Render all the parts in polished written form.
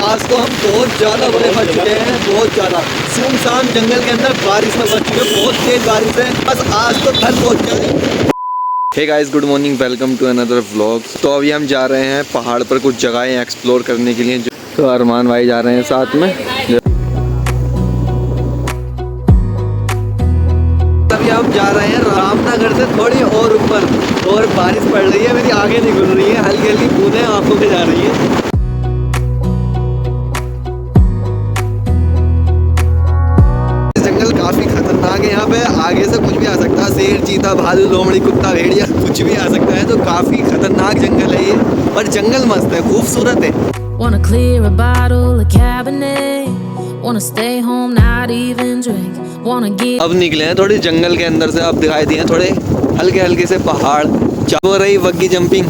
आज तो हम बहुत ज़्यादा बड़े फंस चुके हैं, बहुत ज़्यादा सुनसान जंगल के अंदर बारिश में फंस चुके हैं। बहुत तेज बारिश है, बस आज तो घर पहुँच जाए। Hey guys, good morning, welcome to another vlog. तो अभी हम जा रहे हैं पहाड़ पर कुछ जगहें एक्सप्लोर करने के लिए। तो अरमान भाई जा रहे हैं साथ में। अभी हम जा रहे हैं रामनगर से थोड़ी और ऊपर, और बारिश पड़ रही है, मेरी आगे नहीं खुल रही है, हल्की हल्की बूंदें आंखों में जा रही है। जंगल काफी खतरनाक है, यहाँ पे आगे से कुछ भी आ सकता है, शेर, चीता, भालू, लोमड़ी, कुत्ता, भेड़िया, कुछ भी आ सकता है। तो काफी खतरनाक जंगल है ये, पर जंगल मस्त है, खूबसूरत है। Wanna clear a bottle of Cabernet, wanna stay home, not even drink, wanna get। अब निकले हैं थोड़ी जंगल के अंदर से, अब दिखाई दिए थोड़े हल्के हल्के से पहाड़। हो रही बग्गी जंपिंग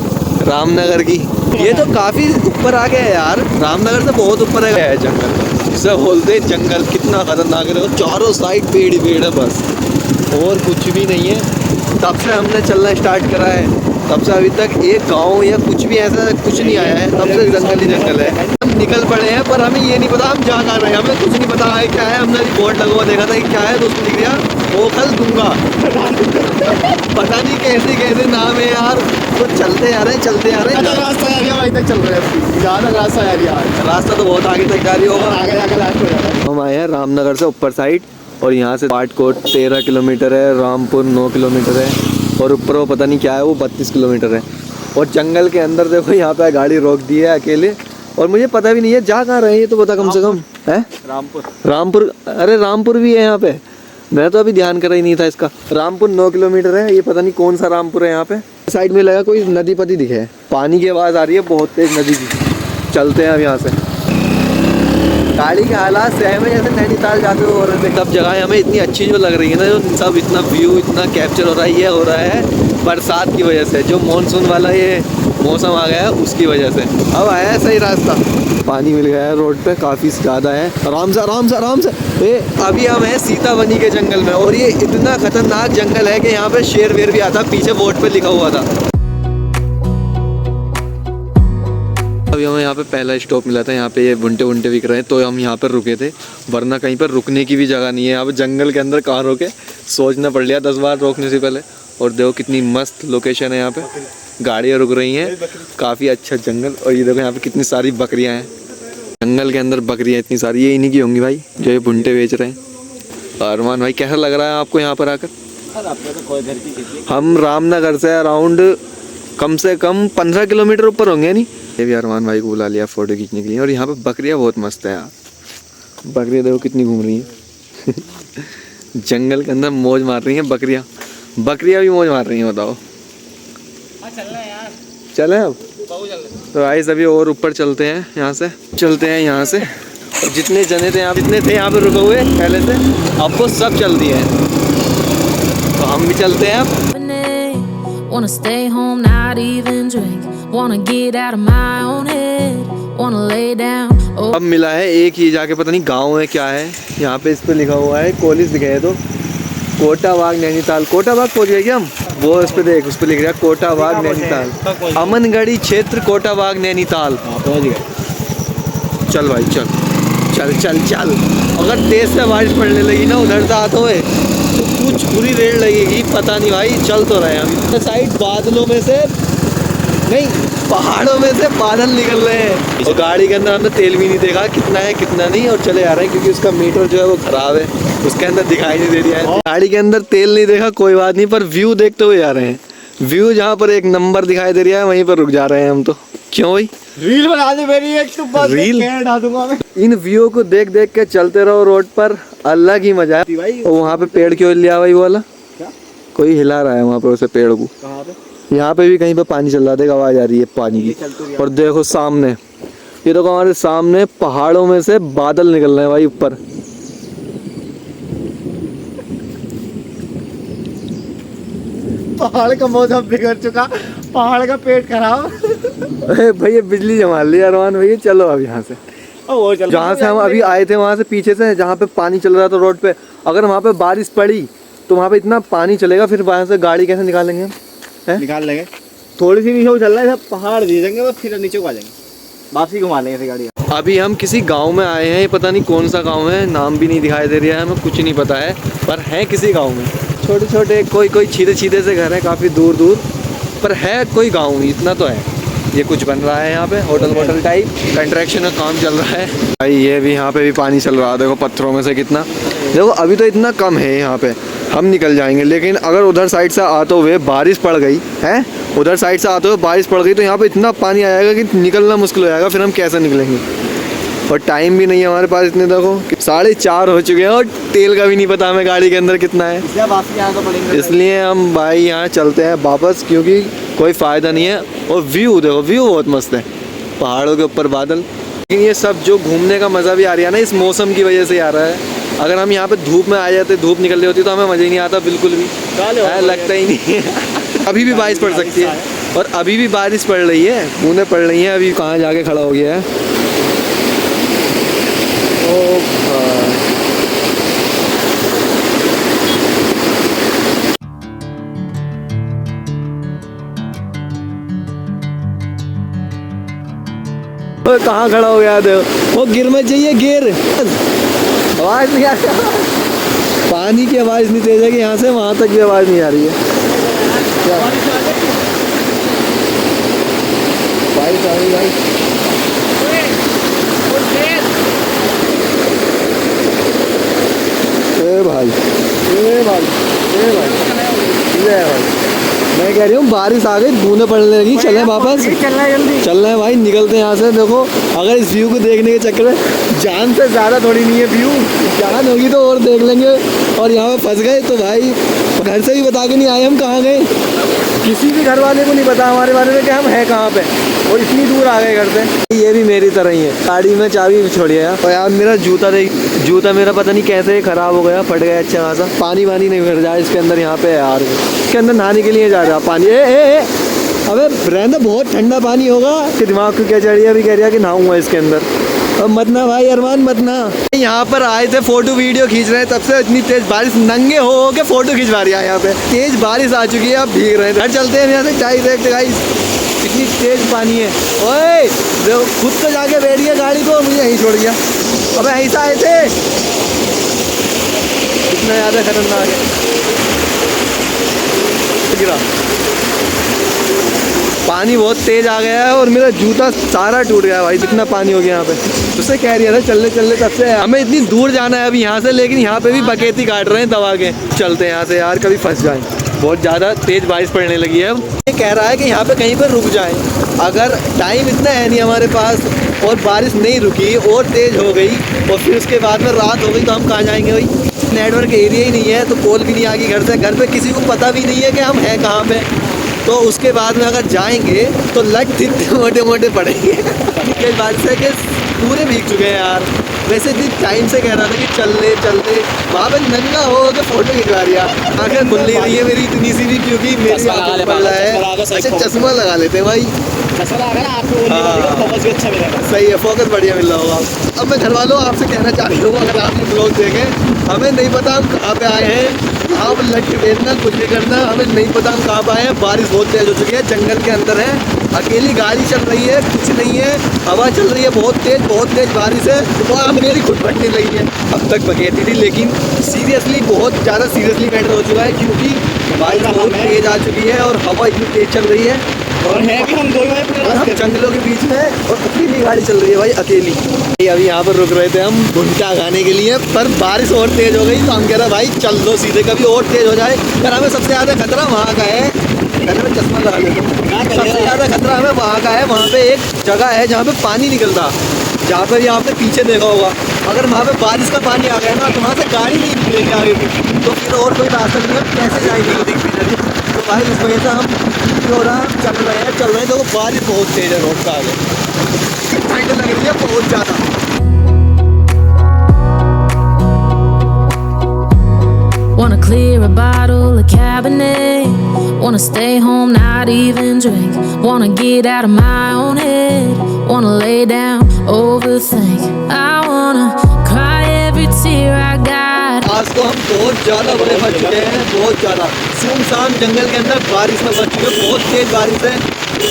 रामनगर की। ये तो काफी ऊपर आ गया है यार, रामनगर से बहुत ऊपर है जंगल। इसे बोलते हैं जंगल। कितना खतरनाक है, चारों साइड पेड़ ही पेड़ है बस, और कुछ भी नहीं है। तब से हमने चलना स्टार्ट करा है, तब से अभी तक एक गांव या कुछ भी ऐसा कुछ नहीं आया है। तब से जंगल ही जंगल है। हम निकल पड़े हैं, पर हमें ये नहीं पता हम जा कहाँ रहे हैं, हमें कुछ नहीं पता है क्या है। हमने बोर्ड लगा हुआ देखा था कि क्या है, तो उसमें लिख दिया ओखल दूंगा। पता नहीं कैसे कैसे नाम है यार। तो चलते आ रहे हैं, चलते आ रहे हैं। रास्ता वहीं तक चल रहे हैं, ज़्यादा रास्ता है यार। रास्ता तो बहुत आगे तक जारी होगा, आगे जाकर लास्ट हो जाता है। हम आए हैं रामनगर से ऊपर साइड, और यहाँ से पाटकोट 13 किलोमीटर है, रामपुर 9 किलोमीटर है, और ऊपर वो पता नहीं क्या है, वो 32 किलोमीटर है। और जंगल के अंदर देखो, यहाँ पे गाड़ी रोक दी है अकेले, और मुझे पता भी नहीं है जा कहाँ रहे हैं। ये तो पता कम से कम है रामपुर। अरे रामपुर भी है यहाँ पे, मैं तो अभी ध्यान करा ही नहीं था इसका। रामपुर 9 किलोमीटर है, ये पता नहीं कौन सा रामपुर है। यहाँ पे साइड में लगा कोई नदी पदी दिखे है, पानी की आवाज़ आ रही है बहुत तेज नदी की। चलते हैं अब यहाँ से। गाड़ी के हालात सेम है जैसे नैनीताल जाते हो, और सब जगह हमें इतनी अच्छी जो लग रही है ना, जो सब इतना व्यू इतना कैप्चर हो रहा है, ये हो रहा है बरसात की वजह से। जो मानसून वाला ये मौसम आ गया है उसकी वजह से। अब आया है सही रास्ता, पानी मिल गया है रोड पे, काफ़ी ज़्यादा है। आराम से आराम से आराम से। ये अभी हम हैं सीतावनी के जंगल में, और ये इतना खतरनाक जंगल है कि यहाँ पे शेर वेर भी आता, पीछे बोर्ड पे लिखा हुआ था। अभी हमें यहाँ पे पहला स्टॉप मिला था, यहाँ पे ये भुंटे वुंटे बिक रहे हैं, तो हम यहाँ पर रुके थे, वरना कहीं पर रुकने की भी जगह नहीं है। यहाँ पे जंगल के अंदर कहाँ रोके, सोचना पड़ लिया 10 बार रोकने से पहले। और देखो कितनी मस्त लोकेशन है, यहाँ पे गाड़ियाँ रुक रही हैं, काफ़ी अच्छा जंगल। और ये देखो यहाँ पे कितनी सारी बकरियाँ हैं, जंगल के अंदर बकरियाँ इतनी सारी। ये इन्हीं की होंगी भाई जो ये भुंटे बेच रहे हैं। अरमान भाई कैसा लग रहा है आपको यहाँ पर आकर? हम रामनगर से अराउंड कम से कम 15 किलोमीटर ऊपर होंगे नहीं। ये भी अरमान भाई को बुला लिया फ़ोटो खींचने के लिए। और यहाँ पे बकरियाँ बहुत मस्त है यार, बकरियाँ देखो कितनी घूम रही हैं। जंगल के अंदर मौज मार रही हैं बकरियाँ, बकरियाँ भी मौज मार रही हैं। बताओ चलें अब? तो आइए अभी और ऊपर चलते हैं, यहाँ से चलते हैं यहाँ से। और जितने जने थे यहाँ, जितने थे यहाँ पे रुके हुए पहले से, अब वो सब चल दिए हैं, तो हम भी चलते हैं अब। Wanna stay home, not even drink, wanna get out of my own head, wanna lay down। अब मिला है एक ही जाके, पता नहीं गांव है क्या है, यहाँ पे इस पे लिखा हुआ है कॉलेज दिखे है, तो कोटाबाग नैनीताल। कोटाबाग पहुँच गए क्या हम? वो इस पे देख, उस पे लिख रहा है कोटाबाग नैनीताल, अमनगढ़ी क्षेत्र कोटाबाग नैनीताल। पहुँच गए। चल भाई चल चल चल चल। अगर तेज से बारिश पड़ने लगी ना उधर से आते हुए, तो कुछ बुरी रेड लगेगी, पता नहीं भाई। चल तो रहे हैं हम साइड, बादलों में से नहीं, पहाड़ों में से बादल निकल रहे हैं। और गाड़ी के अंदर हमने तेल भी नहीं देखा कितना है कितना नहीं, और चले आ रहे हैं क्योंकि उसका मीटर जो है वो खराब है, उसके अंदर दिखाई नहीं दे रहा है। गाड़ी के अंदर तेल नहीं देखा, कोई बात नहीं, पर व्यू देखते हुए जा रहे हैं। व्यू जहाँ पर एक नंबर दिखाई दे रहा है वहीं पर रुक जा रहे हैं हम। तो क्यों भाई रील बना दे मेरी एक, तो बस रील डाल दूंगा मैं। इन व्यू को देख देख के चलते रहो रोड पर, अलग ही मजा है। और वहाँ पे पेड़ क्यों लिया भाई? वो वाला क्या? कोई हिला रहा है वहाँ पे उसे पेड़ को। कहाँ पे? यहाँ पे भी कहीं पे पानी चल रहा है, आवाज आ रही है पानी की। और देखो सामने, ये देखो हमारे सामने पहाड़ों में से बादल निकल रहे हैं भाई ऊपर। पहाड़ का मौसम बिगड़ चुका, पहाड़ का पेट खराब। भैया बिजली जमा ली अरमान भैया। चलो अब यहाँ से, जहाँ से हम अभी आए थे वहाँ से पीछे से, जहाँ पे पानी चल रहा था रोड पे, अगर वहाँ पे बारिश पड़ी तो वहाँ पे इतना पानी चलेगा, फिर वहाँ से गाड़ी कैसे निकालेंगे हम? निकाल लेंगे, थोड़ी सी नीचे चल रहा है, पहाड़ दीजेंगे, फिर नीचे को आ जाएंगे, वापसी घुमा लेंगे फिर गाड़ी। अभी हम किसी गांव में आए हैं, ये पता नहीं कौन सा गांव है, नाम भी नहीं दिखाई दे रहा है, हमें कुछ नहीं पता है, पर है किसी गांव में। छोटे छोटे कोई छीदे छीदे से घर हैं काफ़ी दूर दूर, पर है कोई गांव, इतना तो है। ये कुछ बन रहा है यहाँ पे, होटल वोटल टाइप कंस्ट्रक्शन का काम चल रहा है। भाई ये भी यहाँ पे भी पानी चल रहा है, देखो पत्थरों में से कितना। देखो अभी तो इतना कम है यहाँ पे, हम निकल जाएंगे, लेकिन अगर उधर साइड से आते हुए बारिश पड़ गई है, उधर साइड से आते हुए बारिश पड़ गई तो यहाँ पे इतना पानी आएगा कि निकलना मुश्किल हो जाएगा, फिर हम कैसे निकलेंगे। और टाइम भी नहीं है हमारे पास इतने, देखो 4:30 हो चुके हैं और तेल का भी नहीं पता हमें गाड़ी के अंदर कितना है, इसलिए हम भाई यहाँ चलते हैं वापस, क्योंकि कोई फ़ायदा नहीं है। और व्यू देखो, व्यू बहुत मस्त है, पहाड़ों के ऊपर बादल। लेकिन ये सब जो घूमने का मज़ा भी आ रहा है ना, इस मौसम की वजह से आ रहा है। अगर हम यहाँ पे धूप में आ जाते, धूप निकल रही होती तो हमें मज़ा ही नहीं आता बिल्कुल भी, लगता ही नहीं है। अभी भी बारिश पड़ सकती है, और अभी भी बारिश पड़ रही है, बूंदें पड़ रही हैं। अभी कहाँ जाके खड़ा हो गया है, ओ कहाँ खड़ा हो गया, वो गिर मत जाइए, गिर। आवाज़ नहीं आ रही, पानी की आवाज़ नहीं तेज है कि यहाँ से वहाँ तक भी आवाज़ नहीं आ रही है। बारिश आ रही भाई, ए भाई, ए भाई, ए भाई, ये भाई, मैं कह रही हूँ बारिश आ गई, बूंदें पड़ने लगी, चलें वापस, चल रहे हैं भाई, निकलते हैं यहाँ से। देखो अगर इस व्यू को देखने के चक्कर में जान से ज़्यादा थोड़ी नहीं है व्यू, जान होगी तो और देख लेंगे। और यहाँ पे फंस गए तो भाई घर से भी बता के नहीं आए हम कहाँ गए, किसी भी घर वाले को नहीं पता हमारे बारे में कि हम हैं कहाँ पे, और इतनी दूर आ गए घर से। ये भी मेरी तरह ही है, गाड़ी में चाबी छोड़ी है। और यार मेरा जूता मेरा पता नहीं कैसे ख़राब हो गया, फट गया अच्छा खासा। पानी वानी नहीं भर जाए इसके अंदर, यहाँ पे यार इसके अंदर नहाने के लिए जा रहा पानी। अबे रहना, बहुत ठंडा पानी होगा कि दिमाग को क्या चढ़ रही है, अभी कह रही है कि नहाऊंगा इसके अंदर। अब मत ना भाई अरमान, मत ना। यहाँ पर आए थे फोटो वीडियो खींच रहे हैं, तब से इतनी तेज बारिश, नंगे हो के फोटो खिंचवा रही है। यहाँ पे तेज बारिश आ चुकी है, अब भीग रहे हैं। घर चलते हैं यहाँ से, चाय देखते गाइस, इतनी तेज पानी है। ओए देखो खुद तो जाके बैठ गया गाड़ी को, मुझे यहीं छोड़ गया। अब ऐसा आए थे, इतना ज़्यादा खतरनाक है, गिरा पानी बहुत तेज आ गया है और मेरा जूता सारा टूट गया भाई, इतना पानी हो गया यहाँ पे। उससे कह रही है चलने चलने, तब से हमें इतनी दूर जाना है अभी यहाँ से, लेकिन यहाँ पे भी बकेती काट रहे हैं दबा के। चलते हैं यहाँ से यार, कभी फंस जाए, बहुत ज़्यादा तेज बारिश पड़ने लगी है। ये कह रहा है कि यहाँ पे कहीं पर रुक जाए, अगर टाइम इतना है नहीं हमारे पास और बारिश नहीं रुकी और तेज़ हो गई और फिर उसके बाद में रात हो गई तो हम कहाँ जाएंगे भाई। नेटवर्क एरिया ही नहीं है तो कॉल भी नहीं आ गई घर पे किसी को पता भी नहीं है कि हम हैं कहाँ पे। तो उसके बाद में अगर जाएंगे तो लग मोटे मोटे पड़ेंगे इस बात से कि पूरे भीग चुके हैं यार। वैसे दिन टाइम से कह रहा था कि चलते वहाँ पे नंगा हो के फोटो खिंचवा रही है। आंखें खुल नहीं रही है मेरी इतनी सी भी, क्योंकि मेरी आंखें पड़ रहा है। अच्छा चश्मा लगा लेते हैं भाई, सही है, फोकस बढ़िया मिल रहा होगा। अब मैं घर वालों आपसे कहना चाह रही हूँ, अगर आप ये ब्लॉग देखें, हमें नहीं पता हम कहाँ पे आए हैं, आप लट के देखना, कुछ नहीं करना, हमें नहीं पता हम कहाँ पे आए हैं। बारिश बहुत तेज हो चुकी है, जंगल के अंदर है, अकेली गाड़ी चल रही है, कुछ नहीं है, हवा चल रही है बहुत तेज बारिश है, तो अब मेरी खुद फटने लगी है। अब तक बकेती थी, लेकिन सीरियसली बहुत ज़्यादा सीरियसली मैटर हो चुका है, क्योंकि बारिश बहुत तेज आ चुकी है और हवा इतनी तेज चल रही है और है भी हम जंगलों के बीच में और अकेली गाड़ी चल रही है भाई, अकेली। अभी यहाँ पर रुक रहे थे हम भुट्टा खाने के लिए, पर बारिश और तेज हो गई तो हम कह रहे भाई चल दो सीधे, कभी और तेज हो जाए। पर हमें सबसे ज़्यादा खतरा वहाँ का है, पहले मैं चश्मा लगा लेता हूँ। सबसे ज़्यादा खतरा हमें वहाँ का है, वहाँ पे एक जगह है जहाँ पे पानी निकलता, जहाँ पर आपने पीछे देखा होगा, अगर वहाँ पे बारिश का पानी आ गया ना तो वहाँ से गाड़ी नहीं निकलेगी आगे, तो फिर और कोई रास्ता नहीं है, कैसे जाएंगे। तो भाई इस वजह से हम हो रहा है चल रहे हैं। तो बारिश बहुत तेज है, रोड का आगे ठंड लग रही है बहुत ज़्यादा। Wanna clear a bottle of Cabernet, wanna stay home, not even drink, wanna get out of my own head, wanna lay down, overthink, I wanna cry every tear I got. आज तो हम बहुत ज़्यादा बड़े फंस चुके हैं, बहुत ज़्यादा सुनसान जंगल के अंदर बारिश में फंस चुके हैं। बहुत तेज बारिश है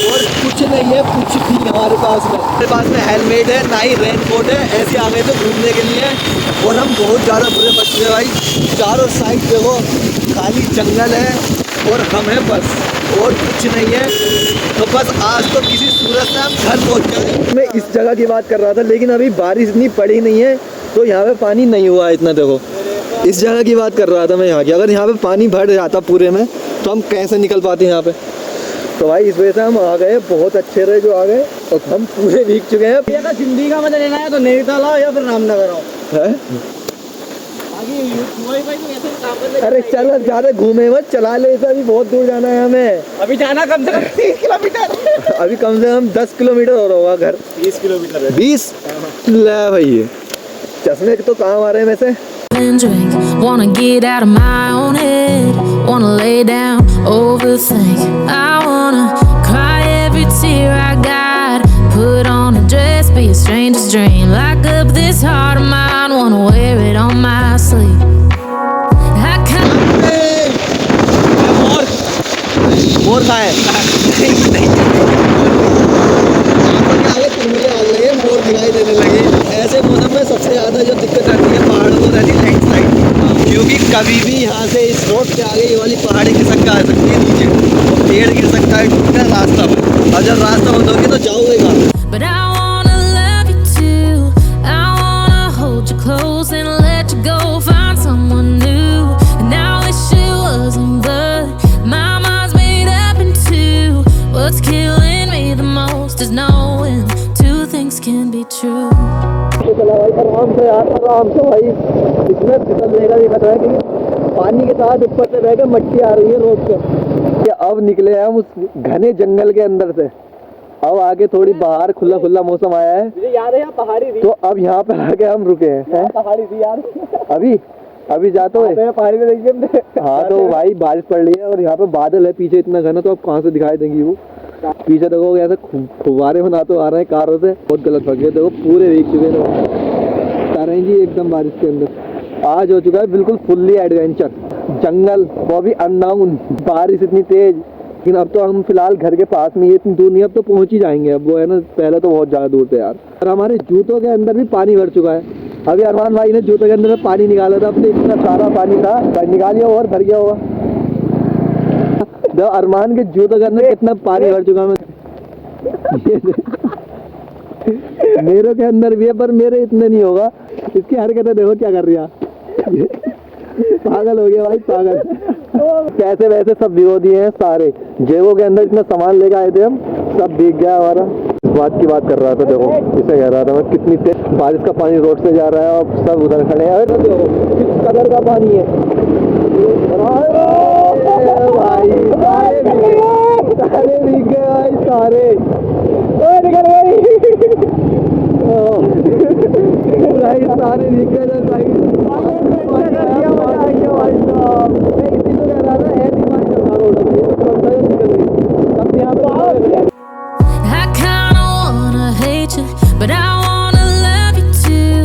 और कुछ नहीं है, कुछ भी हमारे पास में हेलमेट है ना ही रेनकोट है। ऐसे आ गए थे घूमने के लिए और हम बहुत ज़्यादा बुरे फंस चुके हैं भाई। चारों साइड देखो खाली जंगल है और हम हैं बस, और कुछ नहीं है। तो बस आज तो किसी सूरत से हम घर पहुँच गए। मैं इस जगह की बात कर रहा था, लेकिन अभी बारिश इतनी पड़ी नहीं है तो यहाँ पे पानी नहीं हुआ है इतना। देखो इस जगह की बात कर रहा था मैं यहाँ की, अगर यहाँ पे पानी भर जाता पूरे में तो हम कैसे निकल पाते यहाँ पे। तो भाई इस वजह से हम आ गए, बहुत अच्छे रहे जो आ गए, और हम पूरे भीग चुके हैं। अगर जिंदगी का मजा लेना है तो नैनीताल आओ या फिर रामनगर आओ। है? आगे अरे चल ज़्यादा घूमे मत, चला ले, ऐसा भी बहुत दूर जाना है हमें। अभी जाना कम से कम 30 किलोमीटर। अभी कम से कम 10 किलोमीटर और होगा घर। 20 किलोमीटर है। 20 ले भाई, ये चश्मे तो काम आ रहे हैं वैसे। and drink. Wanna get out of my own head. Wanna lay down, overthink. I wanna cry every tear I got. Put on a dress, be a stranger's dream. Lock up this heart of mine. Wanna wear it on my sleeve. I can't. मोर खाए मोर दिखाई देने लगे। ऐसे मौसम में सबसे ज़्यादा जो दिक्कत आती है पहाड़ों को रहती है लैंडस्लाइड, क्योंकि कभी भी यहाँ से इस रोड पे आगे ये वाली पहाड़ी खिसक के आ सकती है नीचे, और पेड़ गिर सकता है, टूटना रास्ता पर, और जब रास्ता बंद होगी तो जाओगे कहाँ। But I wanna love you too. I wanna hold you close and let you go. Find someone new. And I wish it wasn't, but my mind's made up in two. What's killing me the most is knowing two things can be true. तो चला भाई आराम से यार, आराम से भाई। इसमें फिसलने का भी खतरा है क्योंकि पानी के साथ ऊपर से बह के मट्टी आ रही है रोड पे। कि अब निकले हैं हम उस घने जंगल के अंदर से, अब आगे थोड़ी बाहर खुला खुला मौसम आया है। मुझे याद है यहाँ पहाड़ी थी। तो अब यहाँ पे आके हम रुके हैं। पहाड़ी थी यार। अभी जाते हुए पहाड़ी में देखिए। हाँ तो भाई बारिश पड़ रही है और यहाँ पे बादल है पीछे इतना घना, तो अब कहाँ से दिखाई देंगी वो। पीछे देखो ऐसे फुवारे बना तो आ रहे हैं कारों से, बहुत गलत फंस गए। देखो पूरे भीग चुके हैं तारे जी एकदम बारिश के अंदर। आज हो चुका है बिल्कुल फुल्ली एडवेंचर, जंगल वो भी अननोन, बारिश इतनी तेज। लेकिन अब तो हम फिलहाल घर के पास में, ये इतनी दूर नहीं, अब तो पहुंच ही जाएंगे। अब वो है ना, पहले तो बहुत ज़्यादा दूर थे यार। और हमारे जूतों के अंदर भी पानी भर चुका है। अभी अरमान भाई ने जूतों के अंदर में पानी निकाला था अपने, इतना सारा पानी था, निकाल लिया और भर गया होगा। जब अरमान के जूतों के अंदर कितना पानी भर चुका मैं मेरे के अंदर भी है, पर मेरे इतने नहीं होगा। इसकी हरकतें देखो क्या कर रही है। पागल हो गया भाई, पागल। पैसे वैसे सब भिगो दिए हैं सारे, जेबों के अंदर इतना सामान लेकर आए थे हम, सब भीग गया हमारा। इस बात की बात कर रहा था, देखो इसे कह रहा था मैं, कितनी तेज बारिश का पानी रोड से जा रहा है और सब उधर खड़े हैं। देखो किस कलर का पानी है भाई, सारे भीग गए भाई, सारे निकल गई सारे भीग गए भाई। I kinda wanna hate you, but I wanna love you too.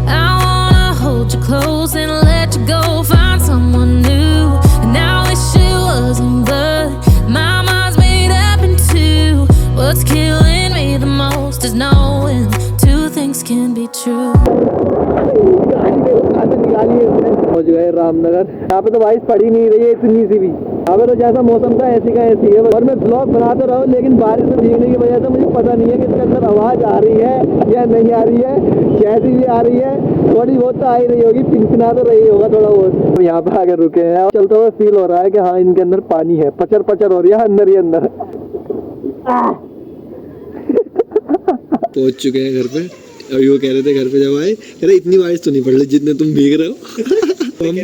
I wanna hold you close and let you go. Find someone new. And I wish it wasn't, but my mind's made up in two. What's killing me the most is knowing two things can be true. पहुंच गए रामनगर। यहाँ पे तो बारिश पड़ी नहीं रही है इतनी सी भी, यहाँ पे तो जैसा मौसम था ऐसी का ऐसी है। और मैं ब्लॉग बनाते रहा हूँ, लेकिन बारिश में भीगने की वजह से मुझे पता नहीं है कि इसके अंदर आवाज़ आ रही है या नहीं आ रही है, कैसी भी आ रही है। थोड़ी बहुत तो आ ही रही होगी, पिनपिना तो रही होगा थोड़ा बहुत। यहाँ पे आगे रुके हैं, चलते हुए फील हो रहा है कि हाँ इनके अंदर पानी है, पचर पचर हो रही है अंदर ही अंदर। पहुँच चुके हैं घर पे। अभी वो कह रहे थे घर पे जब आए, कह रहे इतनी बारिश तो नहीं पड़ रही जितने तुम भीग रहे हो। अब हम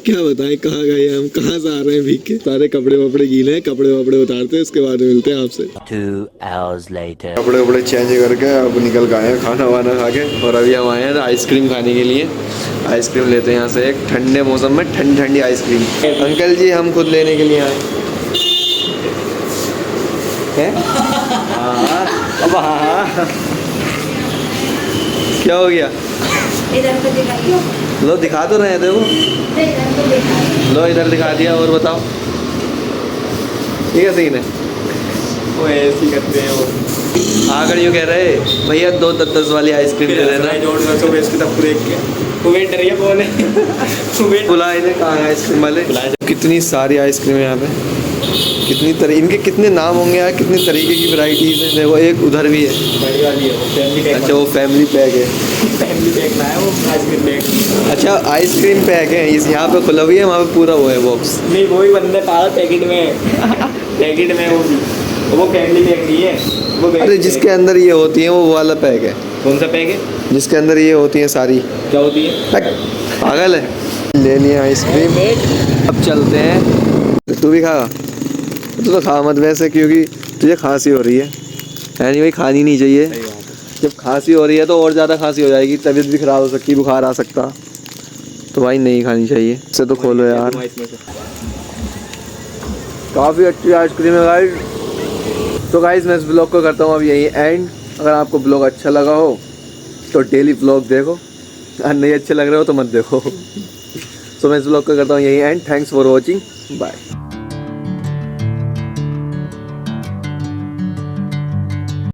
क्या बताएं कहाँ गए हम, कहाँ से आ रहे हैं भीग के। सारे कपड़े वपड़े गीले हैं, कपड़े वपड़े उतारते हैं, उसके बाद मिलते हैं आपसे। 2 hours later. कपड़े वपड़े चेंज करके अब निकल गए हैं खाना वाना खा के, और अभी हम आए हैं आइसक्रीम खाने के लिए। आइसक्रीम लेते हैं यहाँ से एक, ठंडे मौसम में ठंडी ठंडी आइसक्रीम। अंकल जी हम खुद लेने के लिए आए हैं। अब हाँ क्या हो गया? इधर पे दिखाइए। लो दिखा तो रहे थे वो, लो इधर दिखा दिया। और बताओ ठीक है सीन है। वो ऐसी करते हैं वो। आकर यूँ कह रहे भैया 2 10 वाली आइसक्रीम दे देना। बुलाए थे कहाँ है आइसक्रीम वाले। कितनी सारी आइसक्रीम है यहाँ पे, कितनी तरह, इनके कितने नाम होंगे यार, कितनी तरीके की वैरायटीज है। देखो एक उधर भी है, बड़ी वाली है वो, फैमिली पैक। अच्छा वो फैमिली पैक है। फैमिली पैक ना है वो, आइसक्रीम पैक। अच्छा आइसक्रीम पैक है, इस यहाँ पे खुला हुई है, वहाँ पे पूरा वो है बॉक्स। नहीं वही बंदे पागल पैकेट में पैकेट में वो फैमिली पैक नहीं है वो। अरे जिसके अंदर ये होती है वो वाला पैक है। कौन सा पैक है? जिसके अंदर ये होती है सारी। क्या होती है? पैक। पागल है। ले लिए आइसक्रीम, अब चलते हैं। तू भी खा, तू तो खा मत वैसे, क्योंकि तुझे खांसी हो रही है। एनीवे खानी नहीं चाहिए। जब खांसी हो रही है तो और ज़्यादा खांसी हो जाएगी, तबीयत भी ख़राब हो सकती, बुखार आ सकता, तो भाई नहीं खानी चाहिए। इससे तो खोलो यार, काफ़ी अच्छी आइसक्रीम है गाइस। तो गाइस मैं इस ब्लॉग को करता हूँ अब यही एंड। अगर आपको ब्लॉग अच्छा लगा हो तो डेली ब्लॉग देखो, अगर नहीं अच्छे लग रहे हो तो मत देखो। तो मैं इस ब्लॉग को करता हूँ यही end. Thanks for watching, bye.